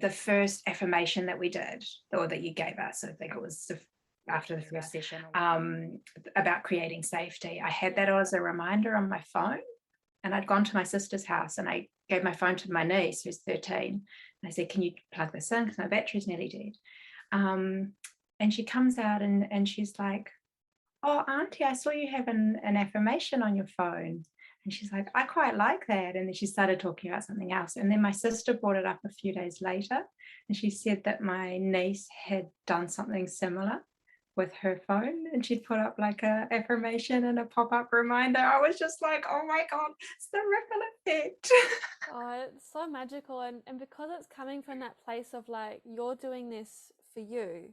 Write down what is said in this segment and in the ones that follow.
the first affirmation that we did, or that you gave us, I think it was after the first session, about creating safety. I had that as a reminder on my phone, and I'd gone to my sister's house and I gave my phone to my niece who's 13. And I said, can you plug this in because my battery's nearly dead. And she comes out and she's like, oh, Auntie, I saw you have an affirmation on your phone. And she's like, I quite like that. And then she started talking about something else. And then my sister brought it up a few days later. And she said that my niece had done something similar with her phone. And she'd put up like a affirmation and a pop-up reminder. I was just like, oh my God, it's the ripple effect. Oh, it's so magical. And because it's coming from that place of like, you're doing this for you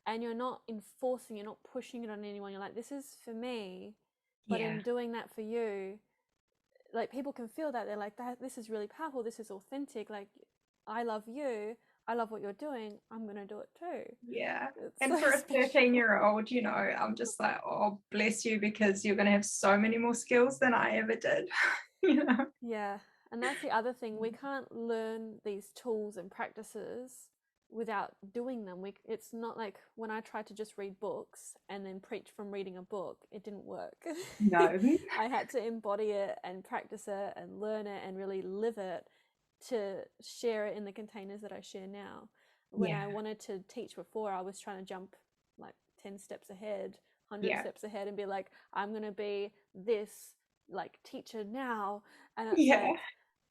and you're not enforcing, you're not pushing it on anyone. You're like, this is for me. But in doing that for you, like people can feel that. They're like, this is really powerful. This is authentic. Like, I love you. I love what you're doing. I'm going to do it too. Yeah. It's And so for a special. 13-year-old, you know, I'm just like, oh, bless you, because you're going to have so many more skills than I ever did. You know? Yeah. And that's the other thing. We can't learn these tools and practices without doing them. It's not like when I tried to just read books and then preach from reading a book, it didn't work. No. I had to embody it and practice it and learn it and really live it to share it in the containers that I share now. When I wanted to teach before, I was trying to jump like 10 steps ahead, 100 steps ahead, and be like, I'm going to be this like teacher now. And it's like,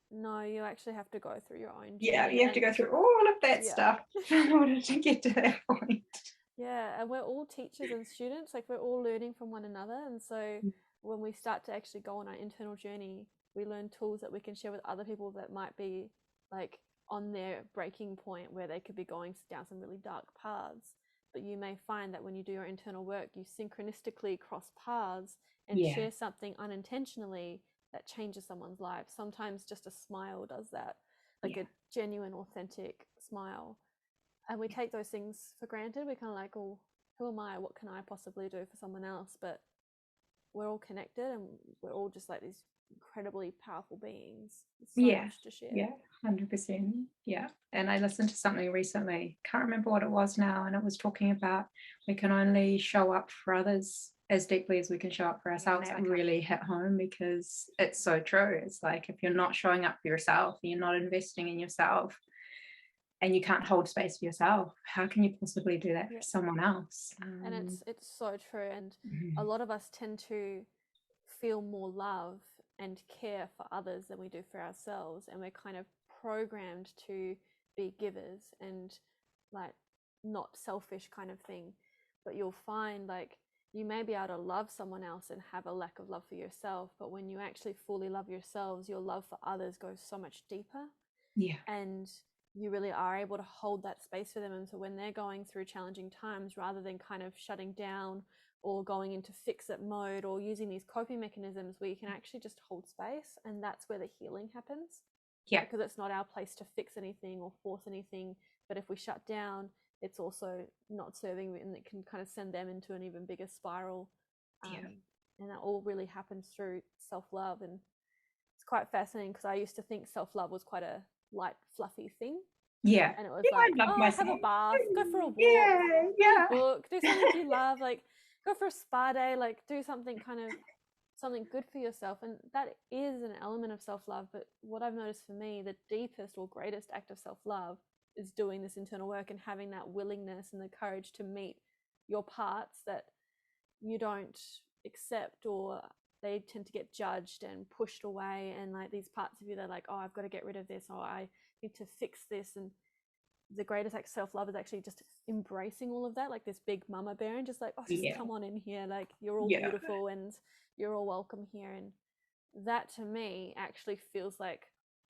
no, you actually have to go through your own journey. You have to go through all of that stuff in order to get to that point. Yeah, and we're all teachers and students, like we're all learning from one another. And so when we start to actually go on our internal journey, we learn tools that we can share with other people that might be like on their breaking point where they could be going down some really dark paths. But you may find that when you do your internal work, you synchronistically cross paths and share something unintentionally that changes someone's life. Sometimes just a smile does that, like a genuine, authentic smile. And we take those things for granted. We're kind of like, oh, who am I? What can I possibly do for someone else? But we're all connected and we're all just like these incredibly powerful beings. There's so much to share. 100%. Yeah. And I listened to something recently, can't remember what it was now, and it was talking about we can only show up for others as deeply as we can show up for ourselves. That really hit home because it's so true. It's like if you're not showing up for yourself, you're not investing in yourself, and you can't hold space for yourself, how can you possibly do that for someone else? And it's so true. And a lot of us tend to feel more love and care for others than we do for ourselves, and we're kind of programmed to be givers and like not selfish kind of thing. But you'll find like you may be able to love someone else and have a lack of love for yourself, but when you actually fully love yourselves, your love for others goes so much deeper. And you really are able to hold that space for them. And so when they're going through challenging times, rather than kind of shutting down or going into fix-it mode or using these coping mechanisms, where you can actually just hold space, and that's where the healing happens. Because it's not our place to fix anything or force anything, but if we shut down, it's also not serving, and it can kind of send them into an even bigger spiral. And that all really happens through self-love. And it's quite fascinating because I used to think self-love was quite a light, fluffy thing. And it was like, oh, have a bath, go for a walk, read a book, do something you love, like go for a spa day, like do something kind of something good for yourself. And that is an element of self-love. But what I've noticed for me, the deepest or greatest act of self-love is doing this internal work and having that willingness and the courage to meet your parts that you don't accept, or they tend to get judged and pushed away. And like these parts of you, they're like, oh, I've got to get rid of this, or I need to fix this. And the greatest act of self-love is actually just embracing all of that, like this big mama bear, and just like, oh, just come on in here, like you're all beautiful and you're all welcome here. And that to me actually feels like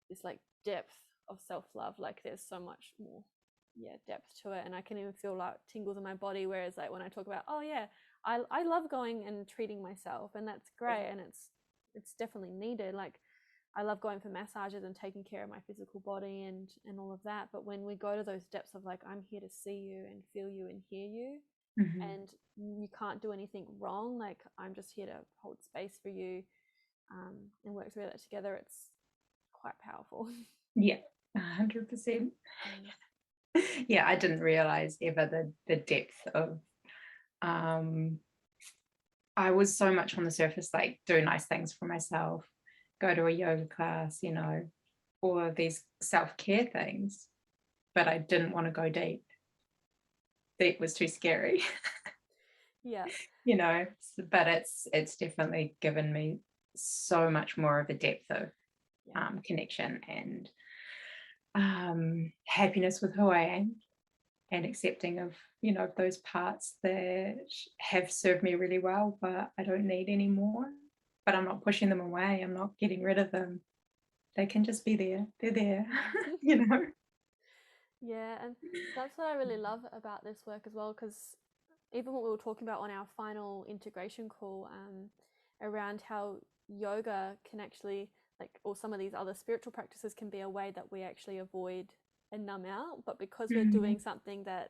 this like depth of self-love. Like there's so much more depth to it, and I can even feel like tingles in my body, whereas like when I talk about, oh yeah, I love going and treating myself, and that's great, and it's definitely needed. Like I love going for massages and taking care of my physical body and all of that. But when we go to those depths of like, I'm here to see you and feel you and hear you, and you can't do anything wrong, like I'm just here to hold space for you, and work through that together, it's quite powerful. 100%. Yeah, I didn't realize ever the depth of I was so much on the surface, like do nice things for myself, go to a yoga class, all of these self-care things, but I didn't want to go deep. Deep was too scary. Yeah. But it's definitely given me so much more of a depth of connection and happiness with who I am, and accepting of those parts that have served me really well but I don't need anymore. But I'm not pushing them away, I'm not getting rid of them. They can just be there, they're there. you know Yeah, and that's what I really love about this work as well, because even what we were talking about on our final integration call, around how yoga can actually, like, or some of these other spiritual practices can be a way that we actually avoid and numb out, but because we're doing something that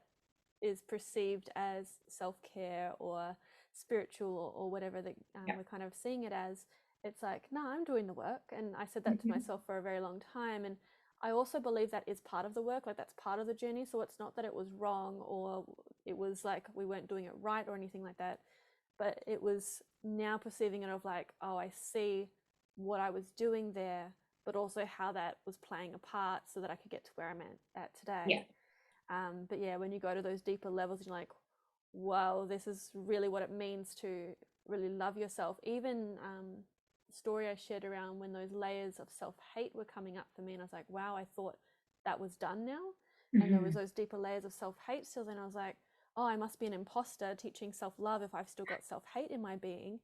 is perceived as self-care or spiritual, or whatever that we're kind of seeing it as, it's like, no, I'm doing the work. And I said that to myself for a very long time, and I also believe that is part of the work, like that's part of the journey. So it's not that it was wrong or it was like we weren't doing it right or anything like that, but it was now perceiving it of like, oh, I see what I was doing there, but also how that was playing a part so that I could get to where I'm at today. But yeah, when you go to those deeper levels, you're like, wow, this is really what it means to really love yourself. Even the story I shared around when those layers of self-hate were coming up for me, and I was like, wow, I thought that was done now. And there was those deeper layers of self-hate still. Then I was like, oh, I must be an imposter teaching self-love if I've still got self-hate in my being.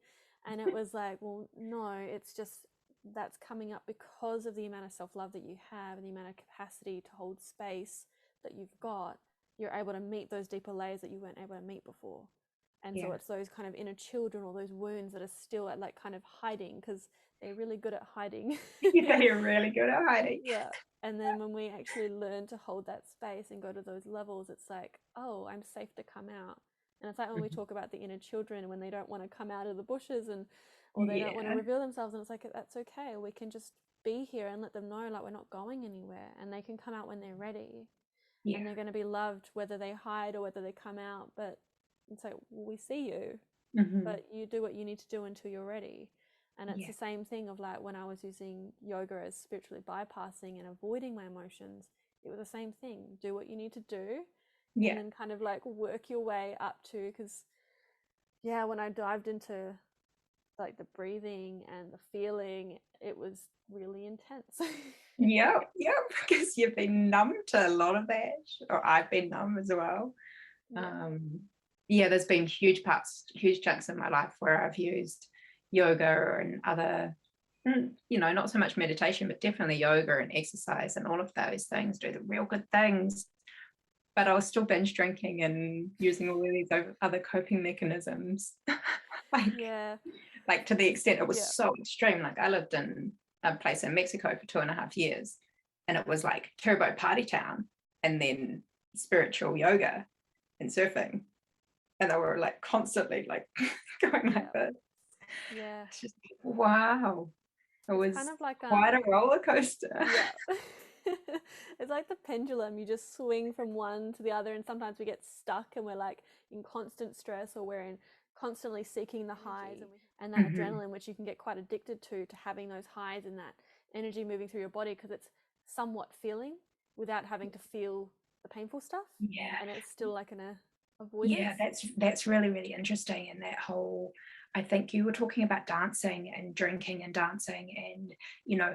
And it was like, well, no, it's just that's coming up because of the amount of self-love that you have and the amount of capacity to hold space that you've got. You're able to meet those deeper layers that you weren't able to meet before. And so it's those kind of inner children or those wounds that are still at like kind of hiding, because they're really good at hiding. Yeah, you're really good at hiding. Yeah. And then when we actually learn to hold that space and go to those levels, it's like, oh, I'm safe to come out. And it's like when we talk about the inner children, when they don't want to come out of the bushes, and or they don't want to reveal themselves, and it's like, that's okay. We can just be here and let them know like we're not going anywhere, and they can come out when they're ready. And they're going to be loved whether they hide or whether they come out. But it's like, well, we see you, but you do what you need to do until you're ready. And it's the same thing of like when I was using yoga as spiritually bypassing and avoiding my emotions, it was the same thing. Do what you need to do, and then kind of like work your way up to, because when I dived into like the breathing and the feeling, it was really intense. Yep, because you've been numb to a lot of that, or I've been numb as well. There's been huge chunks of my life where I've used yoga and other, not so much meditation, but definitely yoga and exercise, and all of those things do the real good things. But I was still binge drinking and using all of these other coping mechanisms. like to the extent it was so extreme. Like I lived in a place in Mexico for 2.5 years, and it was like turbo party town, and then spiritual yoga and surfing, and they were like constantly like going like this. It's just wow. It was kind of like quite a roller coaster. It's like the pendulum. You just swing from one to the other, and sometimes we get stuck and we're like in constant stress, or we're in constantly seeking the highs and that adrenaline, which you can get quite addicted to having those highs and that energy moving through your body, because it's somewhat feeling without having to feel the painful stuff. And it's still like an avoidance. That's really, really interesting. And that whole, I think you were talking about dancing and drinking and dancing and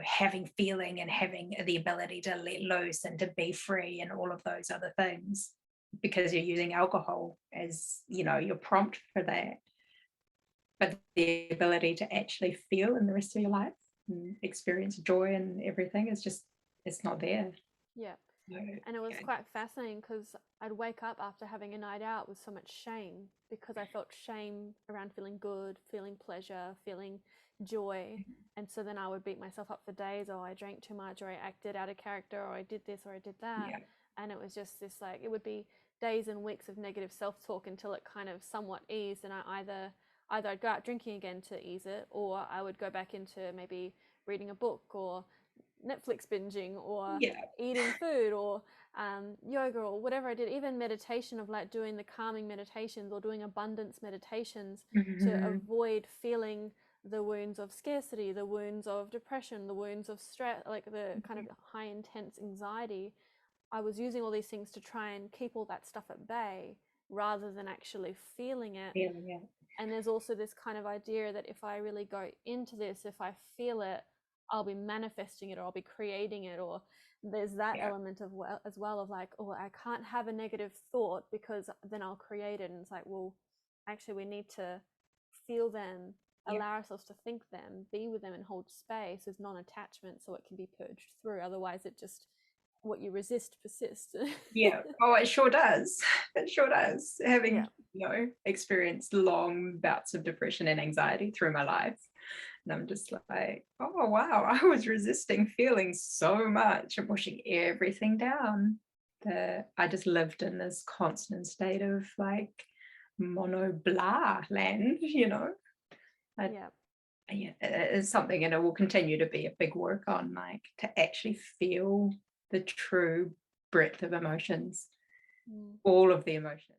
having feeling and having the ability to let loose and to be free and all of those other things, because you're using alcohol as your prompt for that. But the ability to actually feel in the rest of your life and experience joy and everything is just, it's not there. And it was quite fascinating, because I'd wake up after having a night out with so much shame, because I felt shame around feeling good, feeling pleasure, feeling joy. And so then I would beat myself up for days. Oh, I drank too much, or I acted out of character, or I did this, or I did that. And it was just this, like, it would be days and weeks of negative self-talk until it kind of somewhat eased. And I either I'd go out drinking again to ease it, or I would go back into maybe reading a book or Netflix binging or eating food, or yoga or whatever I did, even meditation, of like doing the calming meditations or doing abundance meditations to avoid feeling the wounds of scarcity, the wounds of depression, the wounds of stress, like the kind of high intense anxiety. I was using all these things to try and keep all that stuff at bay rather than actually feeling it. And there's also this kind of idea that if I really go into this, if I feel it, I'll be manifesting it, or I'll be creating it. Or there's that element of as well of like, oh, I can't have a negative thought because then I'll create it. And it's like, well, actually we need to feel them, allow ourselves to think them, be with them, and hold space as non-attachment so it can be purged through. Otherwise it just, what you resist persists. Oh, it sure does. It sure does. Having experienced long bouts of depression and anxiety through my life, and I'm just like, oh wow, I was resisting feeling so much and pushing everything down, that I just lived in this constant state of like mono blah land. It's something, and it will continue to be a big work on, like, to actually feel the true breadth of emotions, all of the emotions.